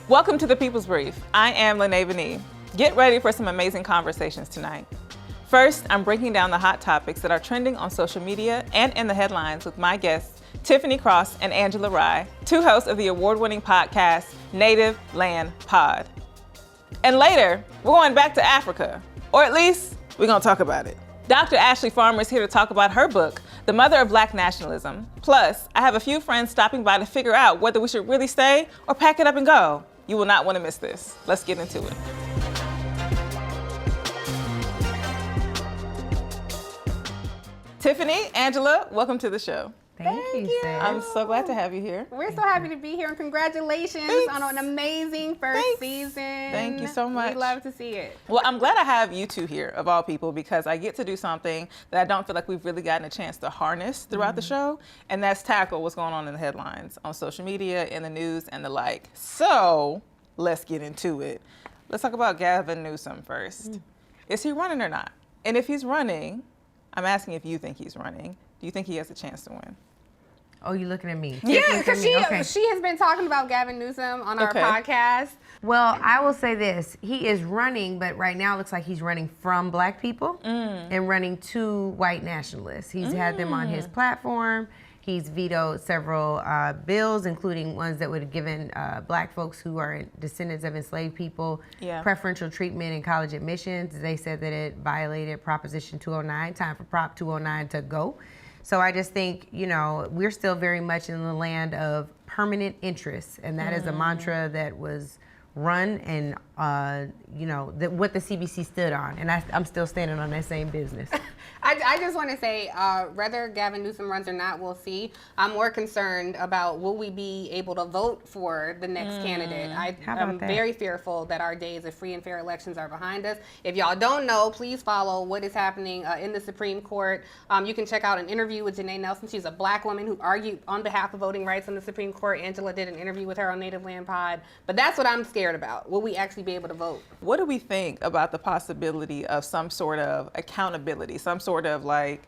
Welcome to the People's Brief. I am Lynae Vanee. Get ready for some amazing conversations tonight. First, I'm breaking down the hot topics that are trending on social media and in the headlines with my guests, Tiffany Cross and Angela Rye, two hosts of the award-winning podcast, Native Land Pod. And later, we're going back to Africa, or at least we're gonna talk about it. Dr. Ashley Farmer is here to talk about her book, The Mother of Black Nationalism. Plus, I have a few friends stopping by to figure out whether we should really stay or pack it up and go. You will not want to miss this. Let's get into it. Tiffany, Angela, welcome to the show. Thank you. I'm so glad to have you here. We're so happy to be here, and congratulations on an amazing first season. Thank you so much. We love to see it. Well, I'm glad I have you two here, of all people, because I get to do something that I don't feel like we've really gotten a chance to harness throughout the show, and that's tackle what's going on in the headlines, on social media, in the news, and the like. So let's get into it. Let's talk about Gavin Newsom first. Is he running or not? And if he's running, I'm asking if you think he's running. Do you think he has a chance to win? Oh, you looking at me? Yeah, because she has been talking about Gavin Newsom on our podcast. Well, I will say this. He is running, but right now it looks like he's running from black people and running to white nationalists. He's had them on his platform. He's vetoed several bills, including ones that would have given black folks who are descendants of enslaved people preferential treatment in college admissions. They said that it violated Proposition 209, time for Prop 209 to go. So I just think, you know, we're still very much in the land of permanent interests, and that is a mantra that was run and, you know, what the CBC stood on, and I'm still standing on that same business. I just want to say, whether Gavin Newsom runs or not, we'll see. I'm more concerned about will we be able to vote for the next candidate. I'm very fearful that our days of free and fair elections are behind us. If y'all don't know, please follow what is happening in the Supreme Court. You can check out an interview with Janae Nelson. She's a black woman who argued on behalf of voting rights in the Supreme Court. Angela did an interview with her on Native Land Pod. But that's what I'm scared about. Will we actually be able to vote? What do we think about the possibility of some sort of accountability, some sort of like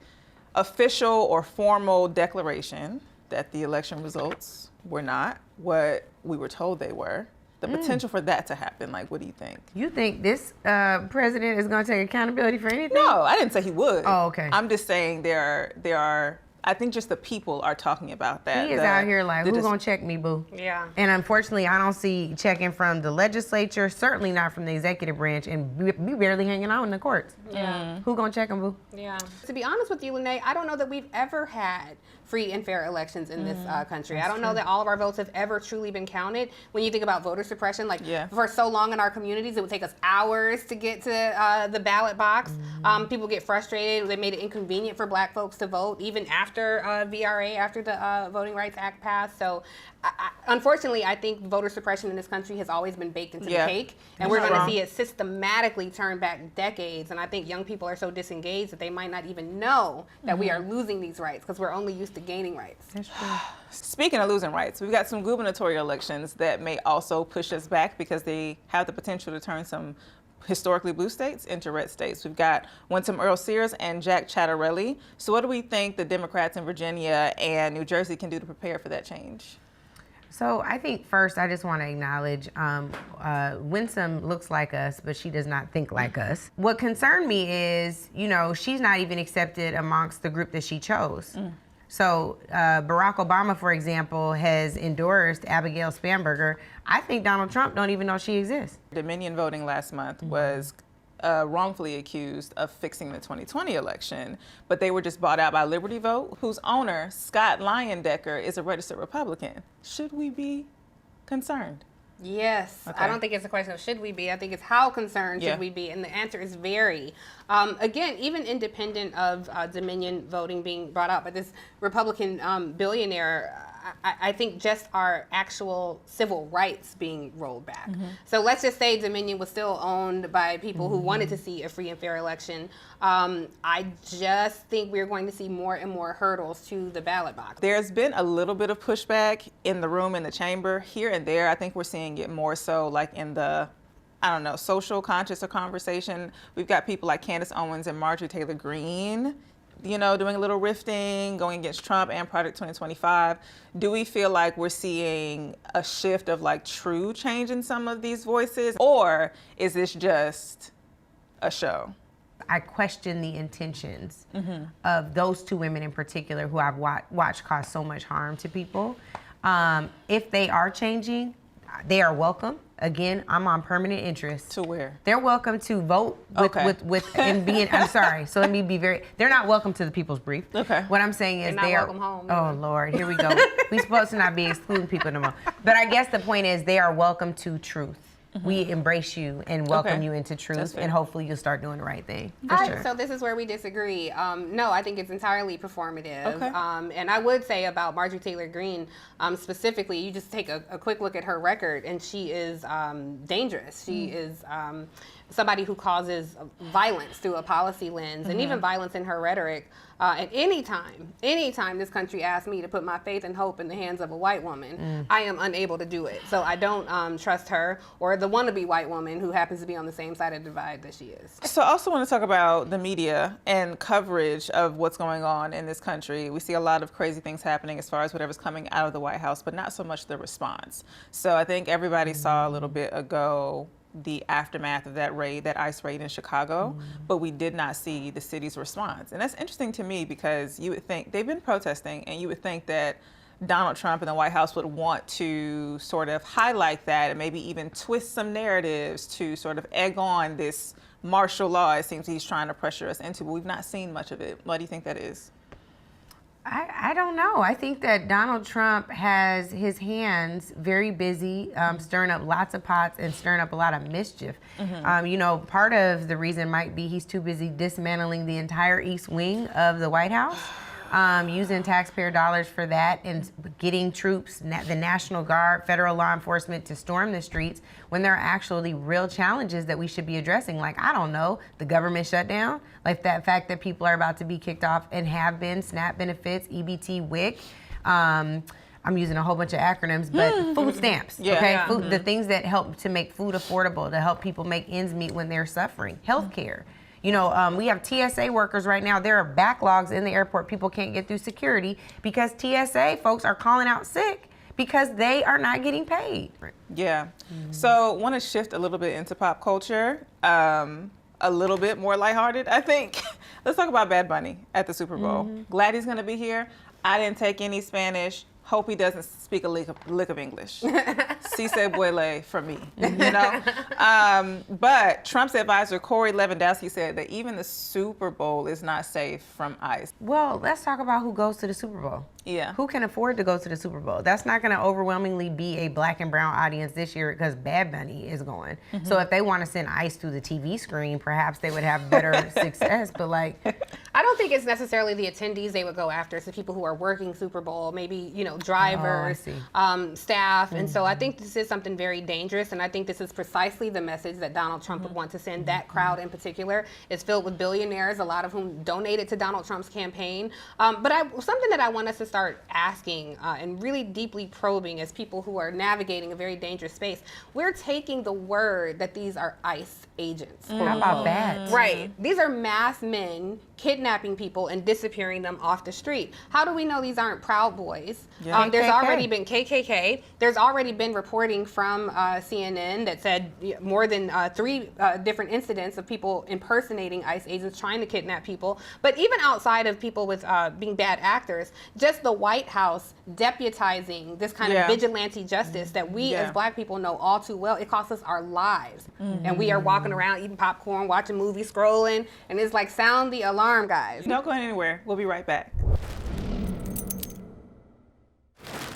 official or formal declaration that the election results were not what we were told they were? The potential for that to happen, like, what do you think? You think this president is going to take accountability for anything? No, I didn't say he would. Oh, okay. I'm just saying there are. I think just the people are talking about that. He is out here like, who's gonna check me, boo? Yeah. And unfortunately, I don't see checking from the legislature, certainly not from the executive branch, and we barely hanging out in the courts. Yeah. Who gonna check him, boo? Yeah. To be honest with you, Lynae, I don't know that we've ever had free and fair elections in this country. I don't know that all of our votes have ever truly been counted. When you think about voter suppression, like for so long in our communities, it would take us hours to get to the ballot box. People get frustrated. They made it inconvenient for black folks to vote, even after VRA, after the Voting Rights Act passed. So unfortunately, I think voter suppression in this country has always been baked into the cake. And we're going to see it systematically turn back decades. And I think young people are so disengaged that they might not even know that we are losing these rights because we're only used to gaining rights. That's true. Speaking of losing rights, we've got some gubernatorial elections that may also push us back because they have the potential to turn some historically blue states into red states. We've got Winsome Earl Sears and Jack Ciattarelli. So what do we think the Democrats in Virginia and New Jersey can do to prepare for that change? So I think first I just want to acknowledge Winsome looks like us, but she does not think like us. What concerned me is, you know, she's not even accepted amongst the group that she chose. So Barack Obama, for example, has endorsed Abigail Spanberger. I think Donald Trump don't even know she exists. Dominion Voting last month was wrongfully accused of fixing the 2020 election, but they were just bought out by Liberty Vote, whose owner, Scott Leyendecker, is a registered Republican. Should we be concerned? Yes. Okay. I don't think it's a question of should we be. I think it's how concerned should we be. And the answer is very. Again, even independent of Dominion Voting being brought up, but this Republican billionaire, I think just our actual civil rights being rolled back. So let's just say Dominion was still owned by people who wanted to see a free and fair election. I just think we're going to see more and more hurdles to the ballot box. There's been a little bit of pushback in the room, in the chamber, here and there. I think we're seeing it more so like in the, I don't know, social conscious or conversation. We've got people like Candace Owens and Marjorie Taylor Greene you know, doing a little rifting, going against Trump and Project 2025. Do we feel like we're seeing a shift of like true change in some of these voices, or is this just a show? I question the intentions of those two women in particular who I've watched cause so much harm to people. If they are changing, they are welcome. Again, I'm on permanent interest. To where? They're welcome to vote with and being, I'm sorry, so let me be they're not welcome to the People's Brief. Okay. What I'm saying is they are welcome home. Oh Lord, here we go. We supposed to not be excluding people no more. But I guess the point is they are welcome to truth. We embrace you and welcome you into truth, and hopefully you'll start doing the right thing. So this is where we disagree. No, I think it's entirely performative. Okay. And I would say about Marjorie Taylor Greene specifically, you just take a quick look at her record, and she is dangerous. She is somebody who causes violence through a policy lens, and even violence in her rhetoric. At any time this country asks me to put my faith and hope in the hands of a white woman, I am unable to do it. So I don't trust her or the wannabe white woman who happens to be on the same side of the divide that she is. So I also want to talk about the media and coverage of what's going on in this country. We see a lot of crazy things happening as far as whatever's coming out of the White House, but not so much the response. So I think everybody saw a little bit ago the aftermath of that raid, that ICE raid in Chicago, but we did not see the city's response. And that's interesting to me because you would think, they've been protesting, and you would think that Donald Trump and the White House would want to sort of highlight that and maybe even twist some narratives to sort of egg on this martial law it seems he's trying to pressure us into, but we've not seen much of it. Why do you think that is? I don't know. I think that Donald Trump has his hands very busy stirring up lots of pots and stirring up a lot of mischief. You know, part of the reason might be he's too busy dismantling the entire East Wing of the White House, using taxpayer dollars for that and getting troops, the National Guard, federal law enforcement to storm the streets when there are actually real challenges that we should be addressing. Like, I don't know, the government shutdown, like that fact that people are about to be kicked off and have been, SNAP benefits, EBT, WIC. I'm using a whole bunch of acronyms, but food stamps, Food, the things that help to make food affordable, to help people make ends meet when they're suffering, healthcare. You know, we have TSA workers right now. There are backlogs in the airport. People can't get through security because TSA folks are calling out sick because they are not getting paid. Yeah. So want to shift a little bit into pop culture, a little bit more lighthearted, I think. Let's talk about Bad Bunny at the Super Bowl. Glad he's going to be here. I didn't take any Spanish. Hope he doesn't speak a lick of English. Si se puede for me, you know? But Trump's advisor, Corey Lewandowski, said that even the Super Bowl is not safe from ICE. Well, let's talk about who goes to the Super Bowl. Yeah. Who can afford to go to the Super Bowl? That's not going to overwhelmingly be a black and brown audience this year because Bad Bunny is going. So if they want to send ICE through the TV screen, perhaps they would have better success. But like, I don't think it's necessarily the attendees they would go after. It's the people who are working Super Bowl, maybe, you know, drivers, staff. And so I think this is something very dangerous. And I think this is precisely the message that Donald Trump would want to send. That crowd in particular is filled with billionaires, a lot of whom donated to Donald Trump's campaign. But something that I want us to start asking and really deeply probing as people who are navigating a very dangerous space, we're taking the word that these are ICE agents. How about bats? Right. These are masked men kidnapping people and disappearing them off the street. How do we know these aren't Proud Boys? Yeah. There's already been KKK. There's already been reporting from CNN that said more than 3 different incidents of people impersonating ICE agents trying to kidnap people. But even outside of people with being bad actors, just the White House deputizing this kind of vigilante justice that we as black people know all too well, it costs us our lives. And we are walking around eating popcorn, watching movies, scrolling, and it's like, sound the alarm, guys. Don't go anywhere. We'll be right back.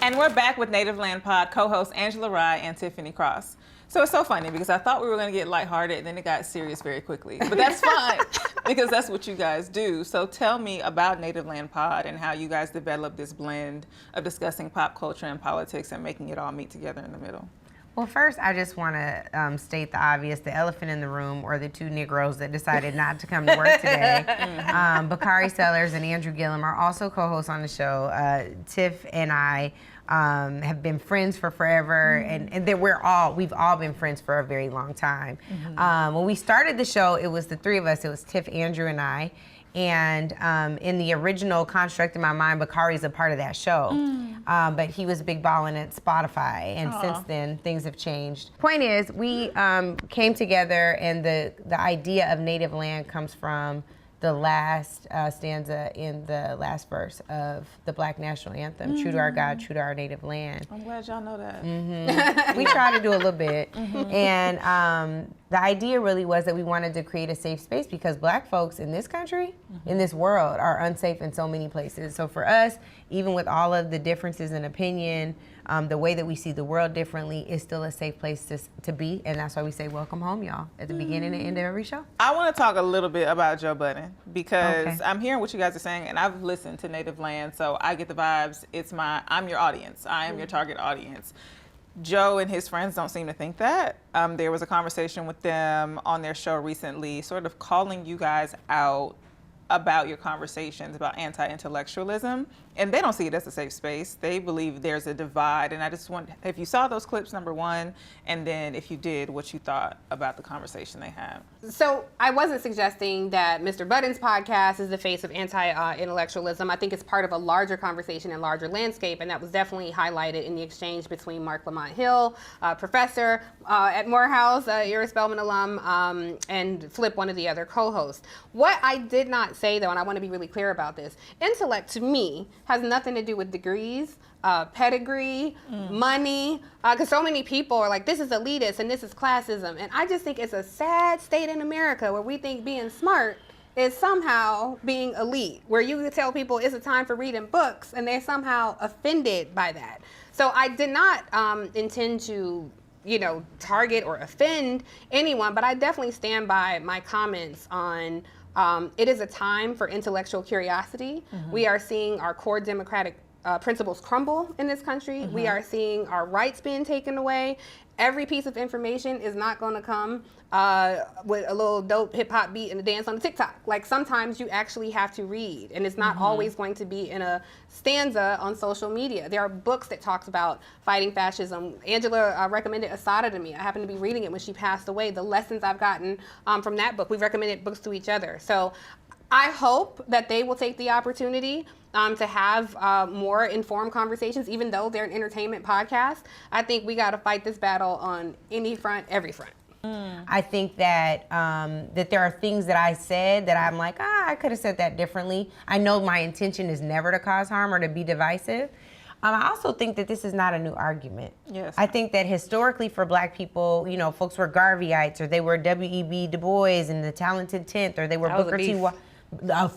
And we're back with Native Land Pod co-hosts Angela Rye and Tiffany Cross. So it's so funny because I thought we were going to get lighthearted and then it got serious very quickly. But that's fine because that's what you guys do. So tell me about Native Land Pod and how you guys developed this blend of discussing pop culture and politics and making it all meet together in the middle. Well, first, I just want to state the obvious. The elephant in the room are the 2 Negroes that decided not to come to work today. Bakari Sellers and Andrew Gillum are also co-hosts on the show. Tiff and I have been friends for forever, and that we've all been friends for a very long time. When we started the show, it was the 3 of us. It was Tiff, Andrew, and I. And in the original construct in my mind, Bakari's a part of that show. But he was big balling at Spotify. And since then, things have changed. Point is, we came together, and the idea of native land comes from the last stanza in the last verse of the Black National Anthem, true to our God, true to our native land. I'm glad y'all know that. We try to do a little bit. And the idea really was that we wanted to create a safe space because Black folks in this country, in this world, are unsafe in so many places. So for us, even with all of the differences in opinion, the way that we see the world differently is still a safe place to be. And that's why we say, welcome home, y'all, at the beginning and end of every show. I want to talk a little bit about Joe Budden because I'm hearing what you guys are saying, and I've listened to Native Land, so I get the vibes. I'm your audience. I am your target audience. Joe and his friends don't seem to think that. There was a conversation with them on their show recently, sort of calling you guys out about your conversations about anti-intellectualism, and they don't see it as a safe space. They believe there's a divide, and I just want, if you saw those clips, number one, and then if you did, what you thought about the conversation they had. So I wasn't suggesting that Mr. Budden's podcast is the face of anti-intellectualism. I think it's part of a larger conversation and larger landscape, and that was definitely highlighted in the exchange between Mark Lamont Hill, professor at Morehouse, Erie Spelman alum, and Flip, one of the other co-hosts. What I did not say, though, and I want to be really clear about this, intellect to me has nothing to do with degrees, pedigree, money, because so many people are like, this is elitist and this is classism. And I just think it's a sad state in America where we think being smart is somehow being elite, where you tell people it's a time for reading books and they're somehow offended by that. So I did not intend to, target or offend anyone, but I definitely stand by my comments on it is a time for intellectual curiosity. We are seeing our core democratic principles crumble in this country. We are seeing our rights being taken away. Every piece of information is not going to come with a little dope hip hop beat and a dance on the TikTok. Like, sometimes you actually have to read, and it's not always going to be in a stanza on social media. There are books that talks about fighting fascism. Angela recommended Asada to me. I happened to be reading it when she passed away. The lessons I've gotten from that book. We've recommended books to each other. So I hope that they will take the opportunity to have more informed conversations, even though they're an entertainment podcast. I think we got to fight this battle on any front, every front. I think that that there are things that I said that I'm like, I could have said that differently. I know my intention is never to cause harm or to be divisive. I also think that this is not a new argument. Yes. I think that historically for Black people, folks were Garveyites, or they were W.E.B. Du Bois and the Talented Tenth, or they were Booker T.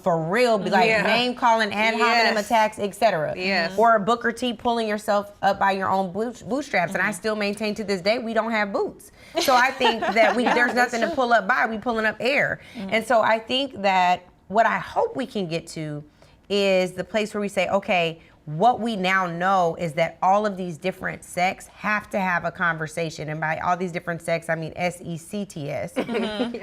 For real, name calling, ad hominem attacks, etc. Or Booker T pulling yourself up by your own bootstraps. And I still maintain to this day we don't have boots. So I think that there's nothing to pull up by. We pulling up air. And so I think that what I hope we can get to is the place where we say, okay, what we now know is that all of these different sects have to have a conversation. And by all these different sects, I mean S-E-C-T-S.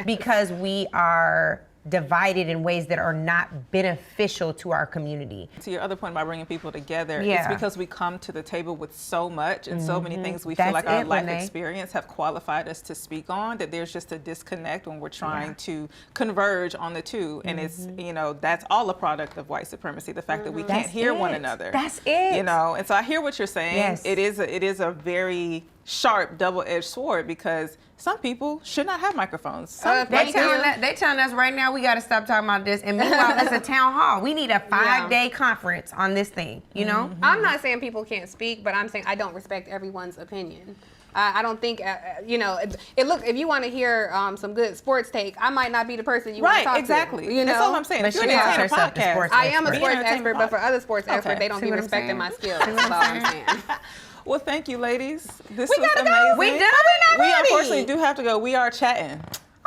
Because we are divided in ways that are not beneficial to our community. To your other point about bringing people together, it's because we come to the table with so much and so many things we feel like our life experience have qualified us to speak on, that there's just a disconnect when we're trying to converge on the two. And it's, that's all a product of white supremacy, the fact that we can't hear one another. That's it. And so I hear what you're saying. Yes. It is a very sharp double-edged sword, because some people should not have microphones. They telling us right now we got to stop talking about this. And meanwhile, it's a town hall. We need a 5-day conference on this thing, I'm not saying people can't speak, but I'm saying I don't respect everyone's opinion. I don't think, if you want to hear some good sports take, I might not be the person you want to talk to. Right, exactly. That's all I'm saying. But she calls herself the sports expert. I am a sports expert, but for other sports experts, they don't be respecting my skills. That's all I'm saying. Well, thank you, ladies. This we was gotta amazing. go. We done? We're not We ready. unfortunately do have to go. We are chatting.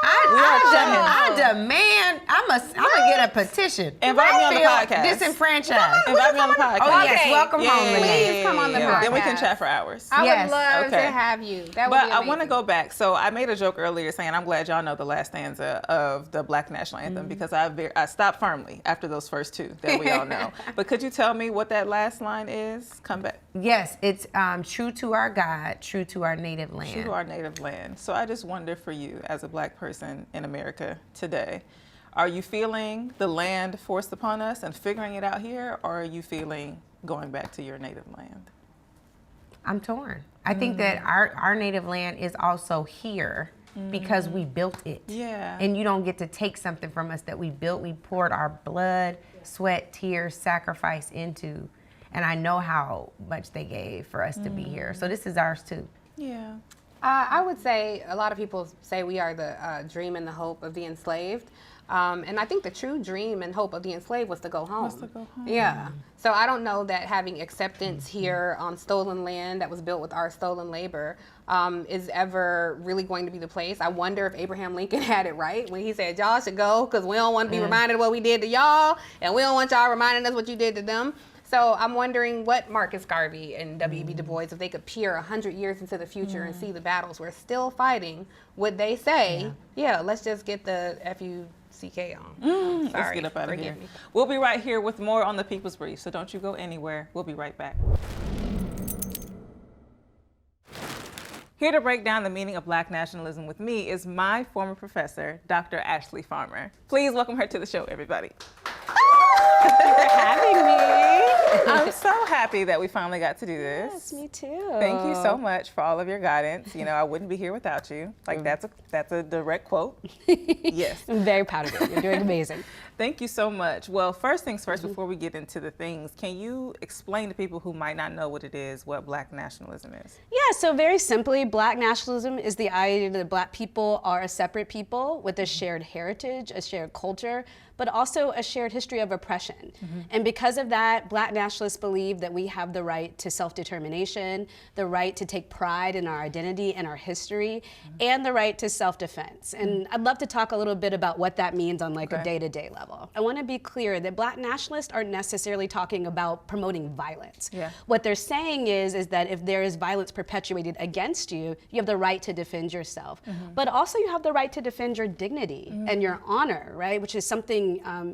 I demand. I'm gonna get a petition. Invite me on the podcast. Disenfranchised. Invite me on the podcast. Oh yes, welcome home, Lynae. Please come on the podcast. Then we can chat for hours. I would love to have you. That would be amazing. I want to go back. So I made a joke earlier saying I'm glad y'all know the last stanza of the Black National Anthem, because I stopped firmly after those first two that we all know. But could you tell me what that last line is? Come back. Yes, it's true to our God, true to our native land. True to our native land. So I just wonder, for you as a Black person in America today, Are you feeling the land forced upon us and figuring it out here, or are you feeling going back to your native land? I'm torn. I think that our native land is also here because we built it. Yeah. And you don't get to take something from us that we built. We poured our blood, sweat, tears, sacrifice into. And I know how much they gave for us to be here. So this is ours too. Yeah. I would say a lot of people say we are the dream and the hope of the enslaved. And I think the true dream and hope of the enslaved was to go home. Yeah. So I don't know that having acceptance here on stolen land that was built with our stolen labor is ever really going to be the place. I wonder if Abraham Lincoln had it right when he said, y'all should go because we don't want to be reminded of what we did to y'all, and we don't want y'all reminding us what you did to them. So I'm wondering what Marcus Garvey and W.E.B. Du Bois, if they could peer 100 years into the future and see the battles we're still fighting, would they say, yeah, let's just get the F-U-C-K on. Sorry, let's get up out of here. Me. We'll be right here with more on the People's Brief, so don't you go anywhere. We'll be right back. Here to break down the meaning of Black nationalism with me is my former professor, Dr. Ashley Farmer. Please welcome her to the show, everybody. Thank you for having me. I'm so happy that we finally got to do this. Yes, me too. Thank you so much for all of your guidance. You know, I wouldn't be here without you. Like, that's a direct quote. Yes. I'm very proud of you. You're doing amazing. Thank you so much. Well, first things first, before we get into the things, can you explain to people who might not know what it is, what Black nationalism is? Yeah, so very simply, Black nationalism is the idea that Black people are a separate people with a shared heritage, a shared culture, but also a shared history of oppression. And because of that, Black nationalists believe that we have the right to self-determination, the right to take pride in our identity and our history, and the right to self-defense. And I'd love to talk a little bit about what that means on like a day-to-day level. I want to be clear that Black nationalists aren't necessarily talking about promoting violence. What they're saying is that if there is violence perpetuated against you, you have the right to defend yourself. But also you have the right to defend your dignity and your honor, right? Which is something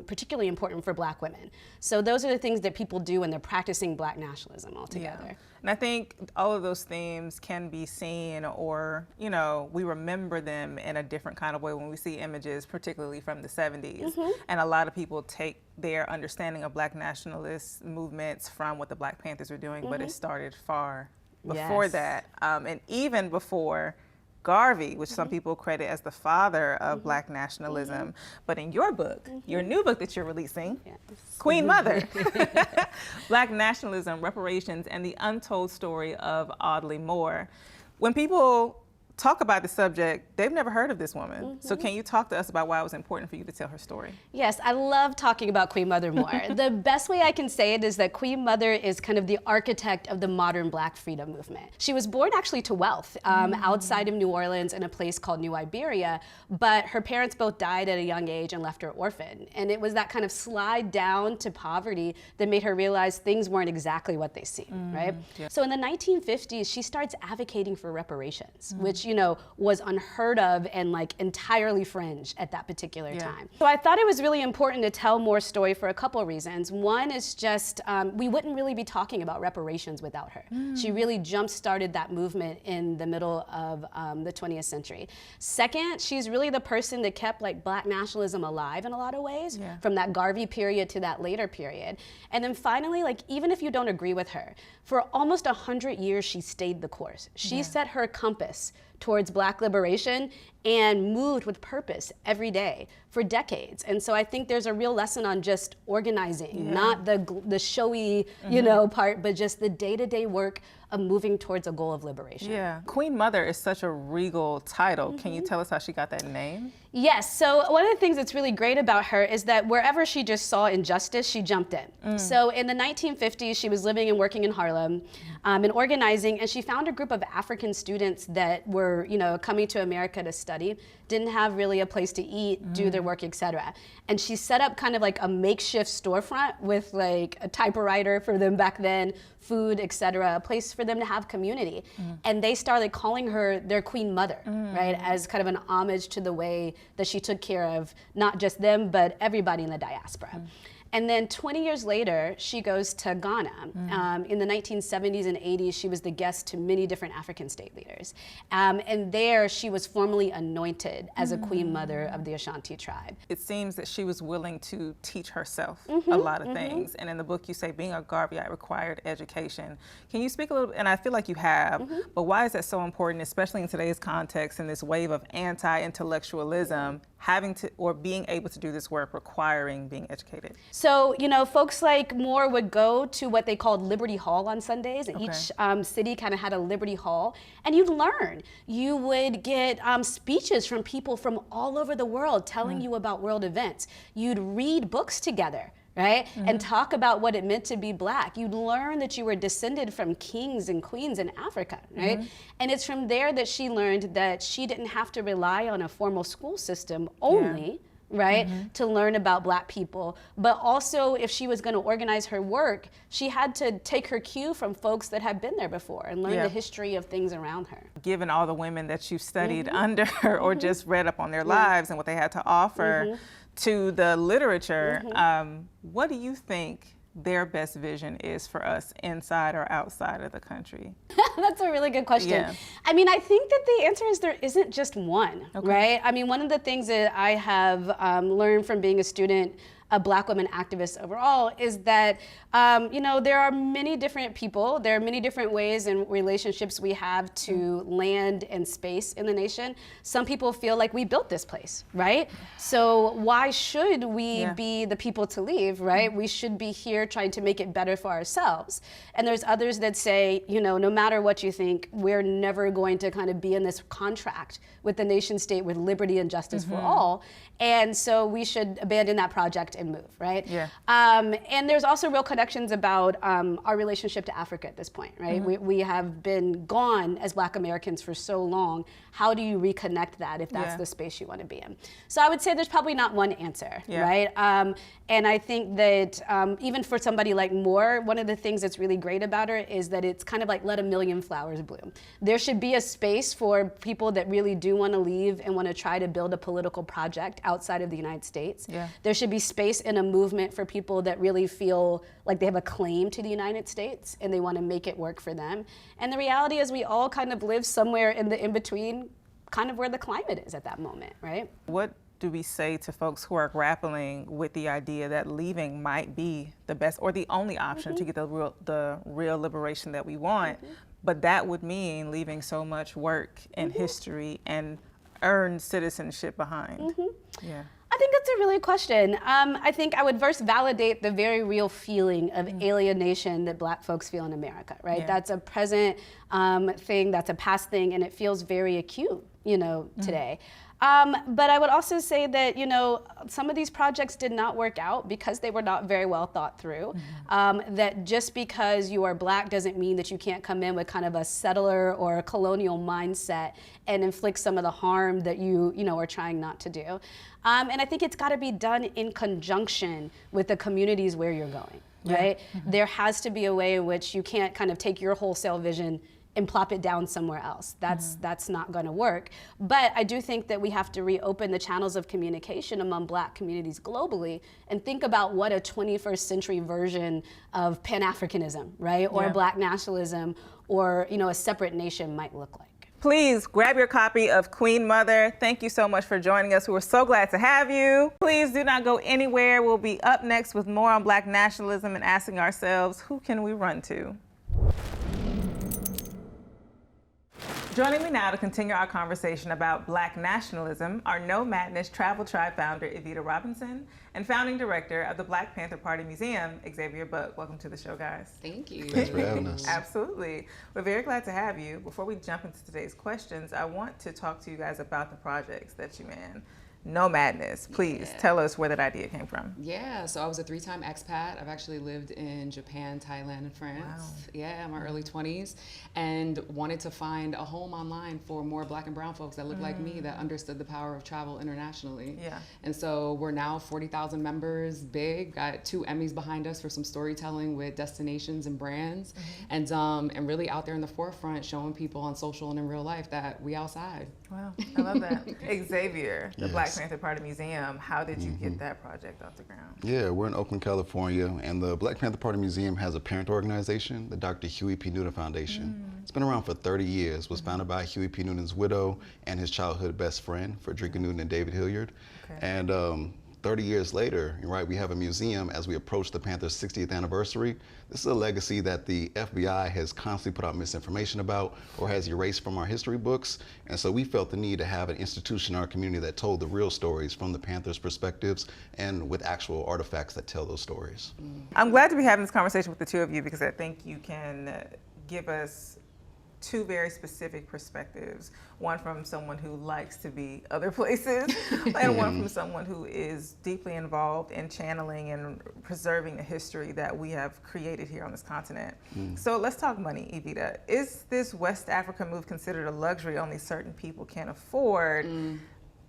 particularly important for Black women. So those are the things that people do when they're practicing Black nationalism altogether. Yeah. And I think all of those themes can be seen, or, you know, we remember them in a different kind of way when we see images, particularly from the 70s. And a lot of people take their understanding of Black nationalist movements from what the Black Panthers were doing, but it started far before that. And even before Garvey, which some people credit as the father of Black nationalism. But in your book, your new book that you're releasing, Queen Mother, Black Nationalism, Reparations, and the Untold Story of Audley Moore. When people talk about the subject, they've never heard of this woman. So can you talk to us about why it was important for you to tell her story? Yes, I love talking about Queen Mother Moore. The best way I can say it is that Queen Mother is kind of the architect of the modern Black freedom movement. She was born actually to wealth outside of New Orleans in a place called New Iberia, but her parents both died at a young age and left her orphan. And it was that kind of slide down to poverty that made her realize things weren't exactly what they seemed, right? So in the 1950s, she starts advocating for reparations, which, you know, was unheard of and like entirely fringe at that particular time. So I thought it was really important to tell Moore's story for a couple of reasons. One is just we wouldn't really be talking about reparations without her. She really jump-started that movement in the middle of the 20th century. Second, she's really the person that kept like Black nationalism alive in a lot of ways, from that Garvey period to that later period. And then finally, like even if you don't agree with her, for almost 100 years she stayed the course. She set her compass towards Black liberation and moved with purpose every day for decades. And so I think there's a real lesson on just organizing, not the showy, you know, part, but just the day-to-day work of moving towards a goal of liberation. Yeah, Queen Mother is such a regal title. Can you tell us how she got that name? Yes, so one of the things that's really great about her is that wherever she just saw injustice, she jumped in. So in the 1950s, she was living and working in Harlem and organizing, and she found a group of African students that were, you know, coming to America to study, didn't have really a place to eat, do their work, etc. And she set up kind of like a makeshift storefront with like a typewriter for them back then, food, etc., a place for them to have community. And they started calling her their Queen Mother, right, as kind of an homage to the way that she took care of not just them, but everybody in the diaspora. And then 20 years later, she goes to Ghana. In the 1970s and 80s, she was the guest to many different African state leaders. And there, she was formally anointed as a Queen Mother of the Ashanti tribe. It seems that she was willing to teach herself a lot of things. And in the book, you say being a Garveyite required education. Can you speak a little, and I feel like you have, but why is that so important, especially in today's context, in this wave of anti-intellectualism, having to, or being able to do this work requiring being educated? So, you know, folks like Moore would go to what they called Liberty Hall on Sundays. And each city kind of had a Liberty Hall, and you'd learn. You would get speeches from people from all over the world telling you about world events. You'd read books together, right? And talk about what it meant to be Black. You'd learn that you were descended from kings and queens in Africa, right? And it's from there that she learned that she didn't have to rely on a formal school system only, right, to learn about Black people. But also, if she was going to organize her work, she had to take her cue from folks that had been there before and learn the history of things around her. Given all the women that you studied under or just read up on their lives and what they had to offer to the literature, what do you think their best vision is for us inside or outside of the country? That's a really good question. I mean, I think that the answer is there isn't just one, right? I mean, one of the things that I have learned from being a student, a Black woman activist overall, is that, you know, there are many different people, there are many different ways and relationships we have to land and space in the nation. Some people feel like we built this place, right? So why should we be the people to leave, right? We should be here trying to make it better for ourselves. And there's others that say, you know, no matter what you think, we're never going to kind of be in this contract with the nation state with liberty and justice for all. And so we should abandon that project and move, right? And there's also real connections about our relationship to Africa at this point, right? We have been gone as Black Americans for so long. How do you reconnect that if that's the space you want to be in? So I would say there's probably not one answer, right? And I think that even for somebody like Moore, one of the things that's really great about her is that it's kind of like let a million flowers bloom. There should be a space for people that really do want to leave and want to try to build a political project outside of the United States. There should be space in a movement for people that really feel like they have a claim to the United States and they want to make it work for them. And the reality is we all kind of live somewhere in the in-between, kind of where the climate is at that moment, right? What do we say to folks who are grappling with the idea that leaving might be the best or the only option to get the real liberation that we want, but that would mean leaving so much work and history and earned citizenship behind? I think that's a really good question. I think I would first validate the very real feeling of alienation that Black folks feel in America, right? That's a present thing, that's a past thing, and it feels very acute, you know, today. But I would also say that, you know, some of these projects did not work out because they were not very well thought through. That just because you are Black doesn't mean that you can't come in with kind of a settler or a colonial mindset and inflict some of the harm that you know, are trying not to do. And I think it's got to be done in conjunction with the communities where you're going, right? There has to be a way in which you can't kind of take your wholesale vision and plop it down somewhere else. That's not going to work. But I do think that we have to reopen the channels of communication among Black communities globally and think about what a 21st century version of Pan-Africanism, right? Or Black nationalism, or, you know, a separate nation might look like. Please grab your copy of Queen Mother. Thank you so much for joining us. We're so glad to have you. Please do not go anywhere. We'll be up next with more on Black nationalism and asking ourselves, who can we run to? Joining me now to continue our conversation about Black nationalism are No Madness Travel Tribe founder Evita Robinson and founding director of the Black Panther Party Museum, Xavier. Welcome to the show, guys. Thank you. Thanks for having us. Absolutely. We're very glad to have you. Before we jump into today's questions, I want to talk to you guys about the projects that you man. No Madness. Please tell us where that idea came from. Yeah, so I was a 3-time expat. I've actually lived in Japan, Thailand, and France. Wow. Yeah, in my early 20s, and wanted to find a home online for more Black and brown folks that looked like me, that understood the power of travel internationally. Yeah. And so we're now 40,000 members big, got 2 Emmys behind us for some storytelling with destinations and brands, and really out there in the forefront showing people on social and in real life that we outside. Wow, I love that. Xavier, the Black Black Panther Party Museum. How did you get that project off the ground? Yeah, we're in Oakland, California, and the Black Panther Party Museum has a parent organization, the Dr. Huey P. Newton Foundation. It's been around for 30 years, was founded by Huey P. Newton's widow and his childhood best friend, Frederica Newton and David Hilliard. And 30 years later, right, we have a museum as we approach the Panthers' 60th anniversary. This is a legacy that the FBI has constantly put out misinformation about or has erased from our history books. And so we felt the need to have an institution in our community that told the real stories from the Panthers' perspectives and with actual artifacts that tell those stories. I'm glad to be having this conversation with the two of you because I think you can give us two very specific perspectives, one from someone who likes to be other places and one from someone who is deeply involved in channeling and preserving the history that we have created here on this continent. So let's talk money, Evita. Is this West Africa move considered a luxury only certain people can afford?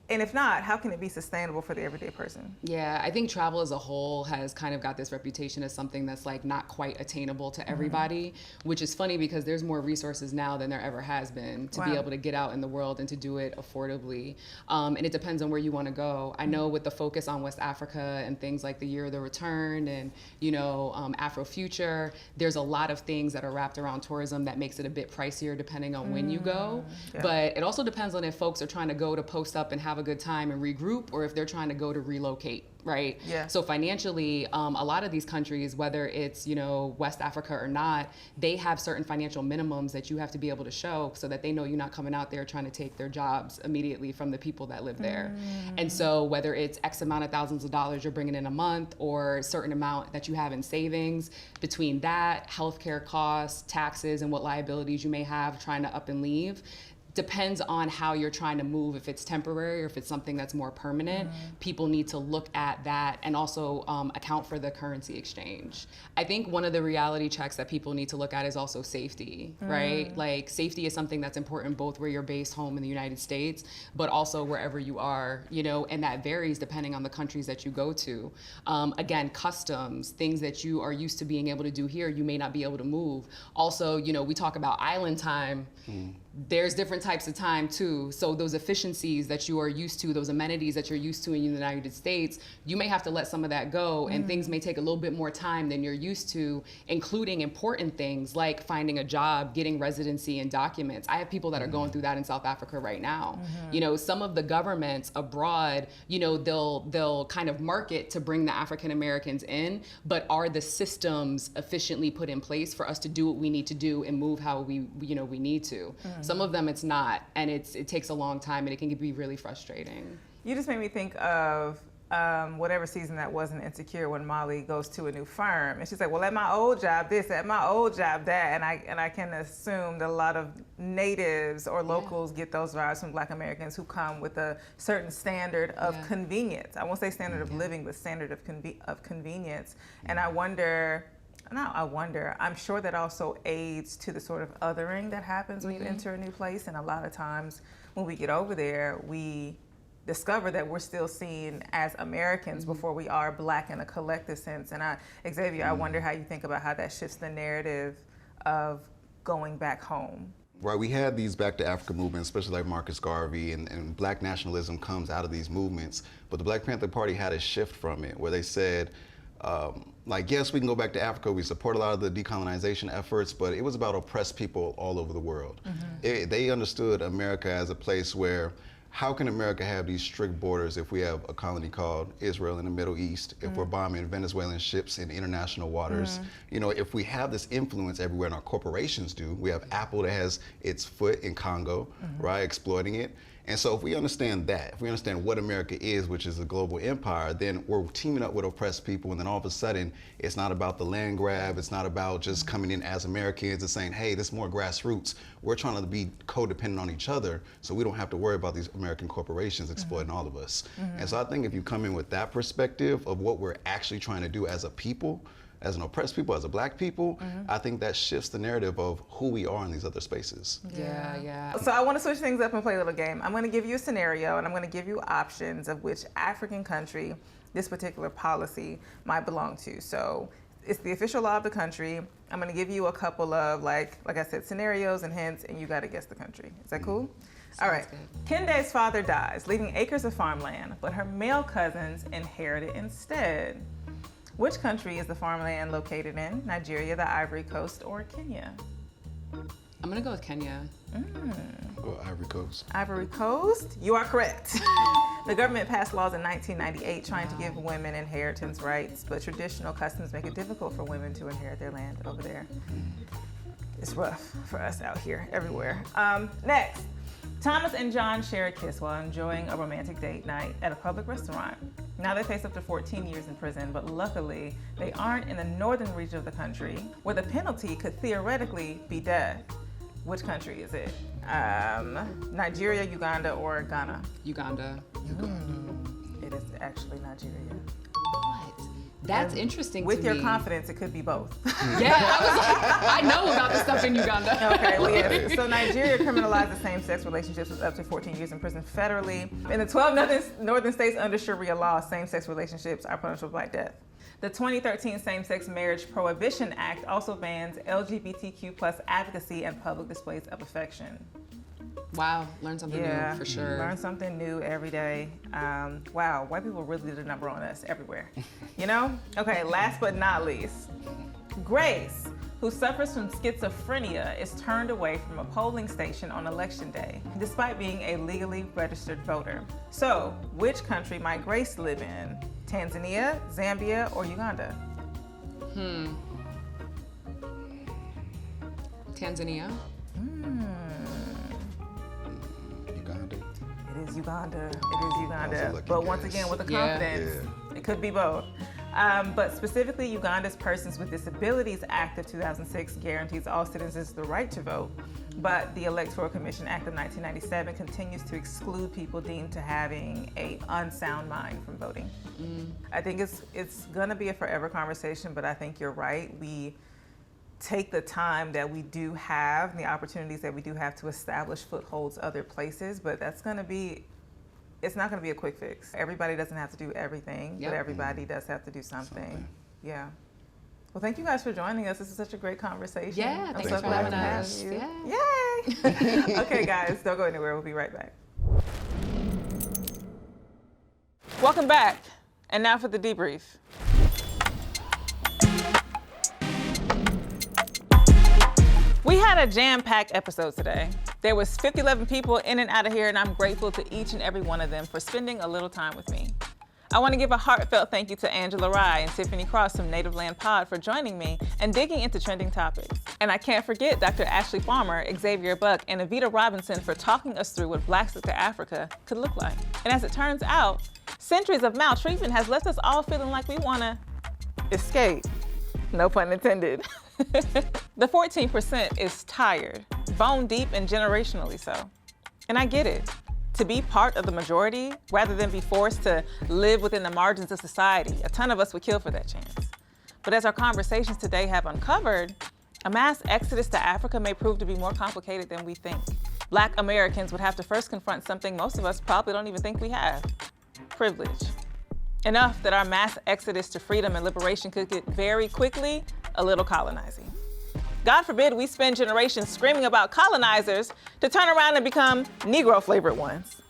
And if not, how can it be sustainable for the everyday person? Yeah, I think travel as a whole has kind of got this reputation as something that's like not quite attainable to everybody, which is funny because there's more resources now than there ever has been to be able to get out in the world and to do it affordably. And it depends on where you want to go. I know with the focus on West Africa and things like the Year of the Return and, you know, Afrofuture, there's a lot of things that are wrapped around tourism that makes it a bit pricier depending on when you go. But it also depends on if folks are trying to go to post up and have a good time and regroup, or if they're trying to go to relocate, right? So financially, a lot of these countries, whether it's, you know, West Africa or not, they have certain financial minimums that you have to be able to show so that they know you're not coming out there trying to take their jobs immediately from the people that live there. And so whether it's X amount of thousands of dollars you're bringing in a month or a certain amount that you have in savings, between that, healthcare costs, taxes, and what liabilities you may have trying to up and leave, depends on how you're trying to move. If it's temporary or if it's something that's more permanent, people need to look at that and also account for the currency exchange. I think one of the reality checks that people need to look at is also safety, right? Like safety is something that's important both where you're based home in the United States, but also wherever you are, you know, and that varies depending on the countries that you go to. Again, customs, things that you are used to being able to do here, you may not be able to move. Also, you know, we talk about island time. There's different types of time too. So those efficiencies that you are used to, those amenities that you're used to in the United States, you may have to let some of that go and things may take a little bit more time than you're used to, including important things like finding a job, getting residency and documents. I have people that are going through that in South Africa right now. You know, some of the governments abroad, you know, they'll kind of market to bring the African Americans in, but are the systems efficiently put in place for us to do what we need to do and move how we need to? Some of them it's not, and it takes a long time, and it can be really frustrating. You just made me think of whatever season that was in Insecure when Molly goes to a new firm, and she's like, "Well, at my old job this, at my old job that," and I can assume that a lot of natives or locals get those vibes from Black Americans who come with a certain standard of convenience. I won't say standard of living, but standard of convenience. And I'm sure that also aids to the sort of othering that happens when you enter a new place. And a lot of times when we get over there, we discover that we're still seen as Americans before we are Black in a collective sense. And Xavier, I wonder how you think about how that shifts the narrative of going back home. Right, we had these Back to Africa movements, especially like Marcus Garvey, and Black nationalism comes out of these movements. But the Black Panther Party had a shift from it where they said, like, yes, we can go back to Africa. We support a lot of the decolonization efforts, but it was about oppressed people all over the world. They understood America as a place where, how can America have these strict borders if we have a colony called Israel in the Middle East, if we're bombing Venezuelan ships in international waters, you know, if we have this influence everywhere and our corporations do, we have Apple that has its foot in Congo, right, exploiting it. And so if we understand that, if we understand what America is, which is a global empire, then we're teaming up with oppressed people, and then all of a sudden, it's not about the land grab, it's not about just coming in as Americans and saying, hey, this is more grassroots. We're trying to be codependent on each other so we don't have to worry about these American corporations exploiting all of us. And so I think if you come in with that perspective of what we're actually trying to do as a people, as an oppressed people, as a Black people, I think that shifts the narrative of who we are in these other spaces. Yeah. So I want to switch things up and play a little game. I'm going to give you a scenario, and I'm going to give you options of which African country this particular policy might belong to. So it's the official law of the country. I'm going to give you a couple of, like I said, scenarios and hints, and you got to guess the country. Is that cool? All right. Kende's father dies, leaving acres of farmland, but her male cousins inherit it instead. Which country is the farmland located in? Nigeria, the Ivory Coast, or Kenya? I'm gonna go with Kenya. Or Ivory Coast. Ivory Coast? You are correct. The government passed laws in 1998 trying to give women inheritance rights, but traditional customs make it difficult for women to inherit their land over there. It's rough for us out here, everywhere. Next, Thomas and John share a kiss while enjoying a romantic date night at a public restaurant. Now they face up to 14 years in prison, but luckily they aren't in the northern region of the country where the penalty could theoretically be death. Which country is it? Nigeria, Uganda, or Ghana? Uganda. It is actually Nigeria. What? That's interesting With to your me. confidence, it could be both. Yeah, I was like, I know about the stuff in Uganda. Okay, well, yes. So Nigeria criminalizes same-sex relationships with up to 14 years in prison federally. In the 12 northern states under Sharia law, same-sex relationships are punishable with Black death. The 2013 Same-Sex Marriage Prohibition Act also bans LGBTQ+ advocacy and public displays of affection. Wow, learn something new for sure. Learn something new every day. Wow, white people really did a number on us everywhere. You know? Okay, last but not least, Grace, who suffers from schizophrenia, is turned away from a polling station on election day, despite being a legally registered voter. So, which country might Grace live in? Tanzania, Zambia, or Uganda? Tanzania. Uganda. It is Uganda. It is Uganda. But once again, with the confidence, it could be both. But specifically, Uganda's Persons with Disabilities Act of 2006 guarantees all citizens the right to vote. But the Electoral Commission Act of 1997 continues to exclude people deemed to having an unsound mind from voting. I think it's gonna be a forever conversation, but I think you're right. We take the time that we do have, and the opportunities that we do have to establish footholds other places, but it's not gonna be a quick fix. Everybody doesn't have to do everything, but everybody does have to do something. Yeah. Well, thank you guys for joining us. This is such a great conversation. Yeah, I'm thanks so for glad having to have us. you. Yeah. Yay! Okay, guys, don't go anywhere. We'll be right back. Welcome back. And now for the debrief. We had a jam-packed episode today. There was 11 people in and out of here, and I'm grateful to each and every one of them for spending a little time with me. I want to give a heartfelt thank you to Angela Rye and Tiffany Cross from Native Land Pod for joining me and digging into trending topics. And I can't forget Dr. Ashley Farmer, Xavier Buck, and Evita Robinson for talking us through what Black Sister Africa could look like. And as it turns out, centuries of maltreatment has left us all feeling like we want to escape. No pun intended. The 14% is tired, bone deep, and generationally so. And I get it. To be part of the majority, rather than be forced to live within the margins of society, a ton of us would kill for that chance. But as our conversations today have uncovered, a mass exodus to Africa may prove to be more complicated than we think. Black Americans would have to first confront something most of us probably don't even think we have: privilege. Enough that our mass exodus to freedom and liberation could get very quickly a little colonizing. God forbid we spend generations screaming about colonizers to turn around and become Negro-flavored ones.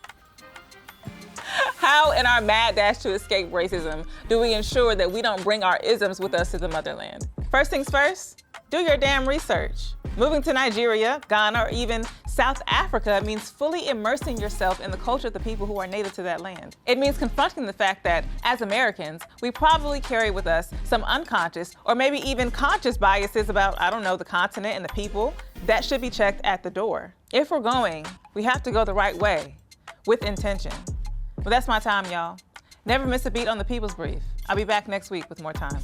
How, in our mad dash to escape racism, do we ensure that we don't bring our isms with us to the motherland? First things first, do your damn research. Moving to Nigeria, Ghana, or even South Africa means fully immersing yourself in the culture of the people who are native to that land. It means confronting the fact that, as Americans, we probably carry with us some unconscious or maybe even conscious biases about, the continent and the people that should be checked at the door. If we're going, we have to go the right way, with intention. Well, that's my time, y'all. Never miss a beat on the People's Brief. I'll be back next week with more time.